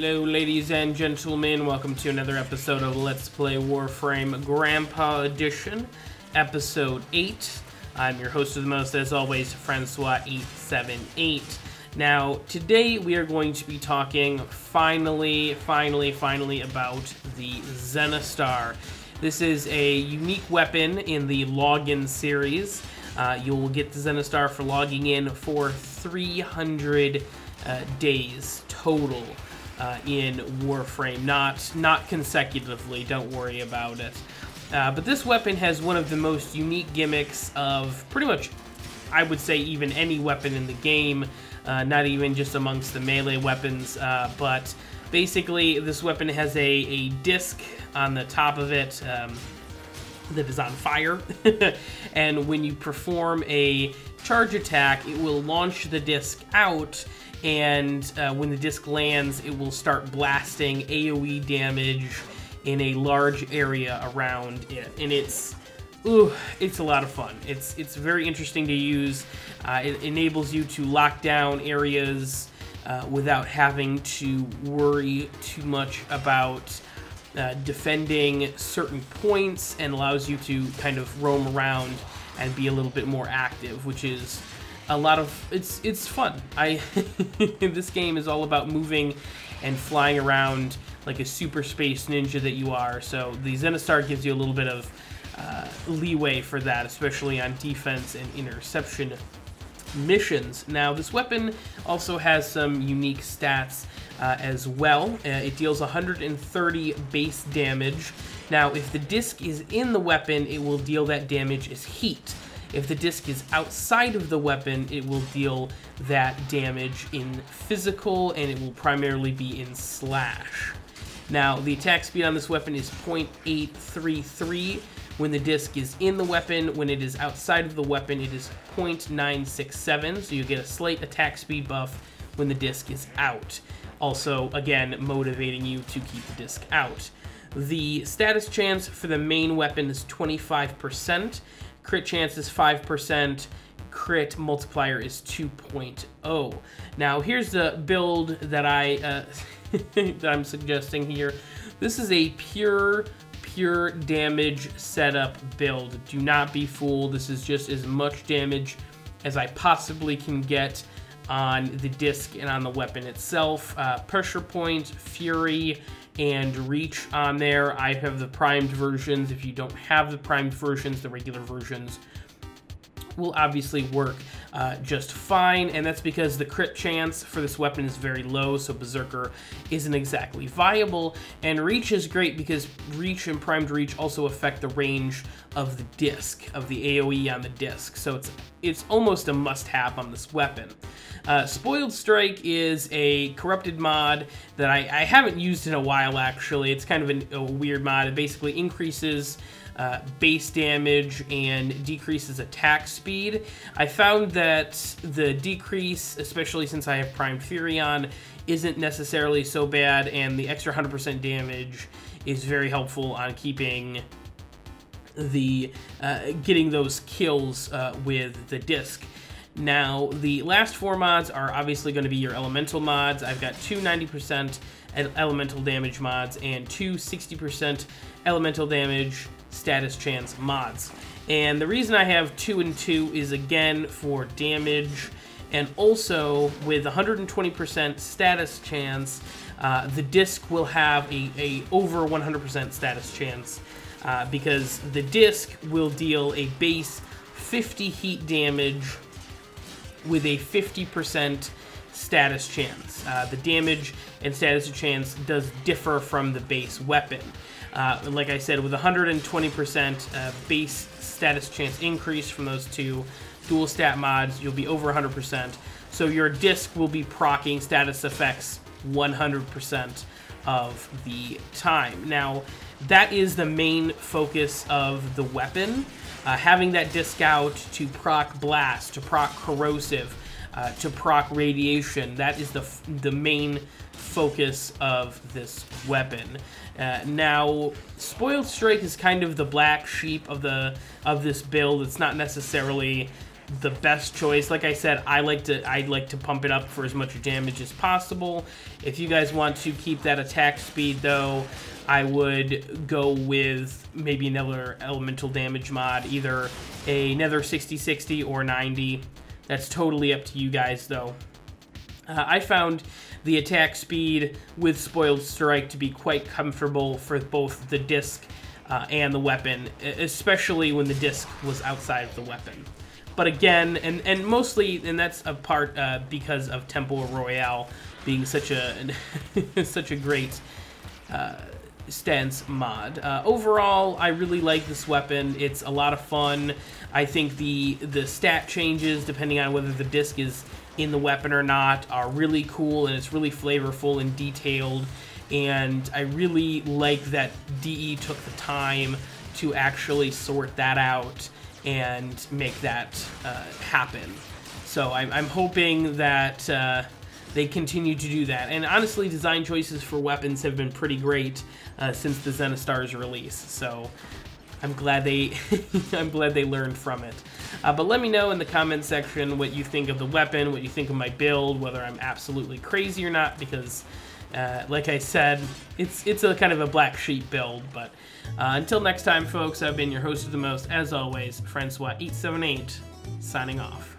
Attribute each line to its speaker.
Speaker 1: Hello ladies and gentlemen, welcome to another episode of Let's Play Warframe Grandpa Edition, Episode 8. I'm your host of the most, as always, Francois878. Now, today we are going to be talking finally about the Zenistar. This is a unique weapon in the login series. You'll get the Zenistar for logging in for 300 days total in Warframe, not consecutively, don't worry about it. But this weapon has one of the most unique gimmicks of pretty much, I would say, even any weapon in the game, not even just amongst the melee weapons, but basically this weapon has a disc on the top of it that is on fire, and when you perform a charge attack, it will launch the disc out, and when the disc lands, it will start blasting AoE damage in a large area around it, and it's a lot of fun. It's very interesting to use. It enables you to lock down areas without having to worry too much about defending certain points, and allows you to kind of roam around and be a little bit more active, which is a lot of it's fun. This game is all about moving and flying around like a super space ninja that you are, so the Zenistar gives you a little bit of leeway for that, especially on defense and interception missions. Now, this weapon also has some unique stats as well. It deals 130 base damage. Now, if the disc is in the weapon, it will deal that damage as heat. If the disc is outside of the weapon, it will deal that damage in physical, and it will primarily be in slash. Now, the attack speed on this weapon is 0.833 when the disc is in the weapon. When it is outside of the weapon, it is 0.967, so you get a slight attack speed buff when the disc is out. Also, again, motivating you to keep the disc out. The status chance for the main weapon is 25%. Crit chance is 5%. Crit multiplier is 2.0. Now, here's the build that I'm suggesting here. This is a pure damage setup build. Do not be fooled. This is just as much damage as I possibly can get on the disc and on the weapon itself. Pressure point, fury, and reach on there. I have the primed versions. If you don't have the primed versions, the regular versions will obviously work just fine, and that's because the crit chance for this weapon is very low, so Berserker isn't exactly viable. And reach is great because reach and primed reach also affect the range of the disc, of the AoE on the disc, so it's almost a must-have on this weapon. Spoiled Strike is a corrupted mod that I haven't used in a while, actually. It's kind of a weird mod. It basically increases base damage and decreases attack speed. I found that the decrease, especially since I have Primed Fury on, isn't necessarily so bad, and the extra 100% damage is very helpful on keeping the getting those kills with the disc. Now, the last four mods are obviously going to be your elemental mods. I've got two 90% elemental damage mods and two 60% elemental damage status chance mods. And the reason I have 2 and 2 is, again, for damage, and also with 120% status chance, the disc will have a over 100% status chance, because the disc will deal a base 50 heat damage with a 50% status chance. The damage and status chance does differ from the base weapon. Like I said, with 120% base status chance increase from those two dual stat mods, you'll be over 100%. So your disc will be proccing status effects 100% of the time. Now, that is the main focus of the weapon. Having that disc out to proc blast, to proc corrosive, to proc radiation, that is the main focus of this weapon. Now, Spoiled Strike is kind of the black sheep of this build. It's not necessarily the best choice. Like I said, I like to pump it up for as much damage as possible. If you guys want to keep that attack speed, though, I would go with maybe another elemental damage mod, either another 60/60 or 90. That's totally up to you guys, though. I found the attack speed with Spoiled Strike to be quite comfortable for both the disc and the weapon, especially when the disc was outside of the weapon. But again, and mostly, and that's a part because of Temple Royale being such a such a great stance mod. Overall, I really like this weapon. It's a lot of fun. I think the stat changes, depending on whether the disc is in the weapon or not, are really cool, and it's really flavorful and detailed. And I really like that DE took the time to actually sort that out and make that happen. So I'm hoping that they continue to do that. And honestly, design choices for weapons have been pretty great since the Zenistar's release. So I'm glad they I'm glad they learned from it. But let me know in the comment section what you think of the weapon, what you think of my build, whether I'm absolutely crazy or not, because like I said, it's a kind of a black sheep build. But until next time, folks, I've been your host of the most, as always, Francois878, signing off.